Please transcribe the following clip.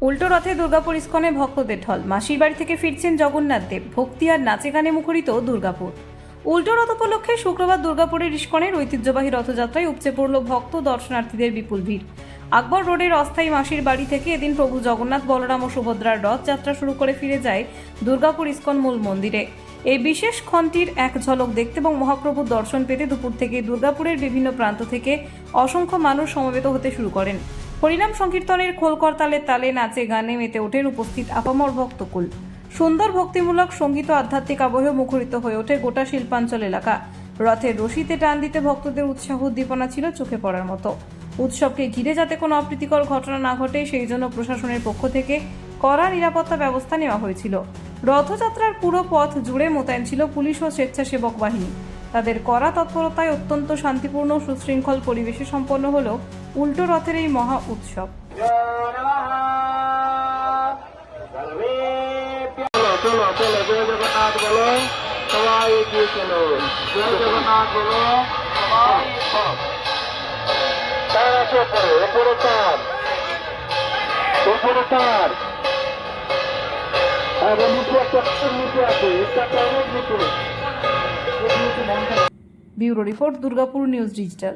উল্টো রথে দুর্গাপুর ইস্কনে ভক্তদের ঢল। মাসির বাড়ি থেকে ফিরছেন জগন্নাথ দেব। ভক্তি আর নাচে গানে মুখরিত দুর্গাপুর। উল্টো রথ উপলক্ষে শুক্রবার দুর্গাপুরের ইস্কনের ঐতিহ্যবাহী রথযাত্রায় উপচে পড়ল ভক্ত দর্শনার্থীদের বিপুল ভিড়। আকবর রোডের অস্থায়ী মাসির বাড়ি থেকে এদিন প্রভু জগন্নাথ, বলরাম ও সুভদ্রার রথযাত্রা শুরু করে ফিরে যায় দুর্গাপুর ইস্কন মূল মন্দিরে। এই বিশেষ ক্ষণটির এক ঝলক দেখতে এবং মহাপ্রভুর দর্শন পেতে দুপুর থেকে দুর্গাপুরের বিভিন্ন প্রান্ত থেকে অসংখ্য মানুষ সমবেত হতে শুরু করেন। হরিনাম সংকীর্তনের খোল করতালের তালে নাচে গানে মেতে ওঠেন উপস্থিত আপামর ভক্তকুল। সুন্দর ভক্তিমূলক সঙ্গীত ও আধ্যাত্মিক আবহে মুখরিত হয়ে ওঠে গোটা শিল্পাঞ্চল এলাকা। রথের রশিতে টান দিতে ভক্তদের উৎসাহ উদ্দীপনা ছিল চোখে পড়ার মতো। উৎসবকে ঘিরে যাতে কোনো অপ্রীতিকর ঘটনা না ঘটে সেই জন্য প্রশাসনের পক্ষ থেকে কড়া নিরাপত্তা ব্যবস্থা নেওয়া হয়েছিল। রথযাত্রার পুরো পথ জুড়ে মোতায়েন ছিল পুলিশ ও স্বেচ্ছাসেবক বাহিনী। তাদের কড়া তৎপরতায় অত্যন্ত শান্তিপূর্ণ সুশৃঙ্খল পরিবেশে সম্পন্ন হল উল্টো রথের এই মহা উৎসব। চলো চলো জয় জগন্নাথ বলো, সবাই এগিয়ে চলো। জয় জগন্নাথ বলো, সবাই তার আছে ওপরে তার এবং নিচে একটা নিচে আছে, একটা অনেক নিচে। Bureau report, Durgapur news digital.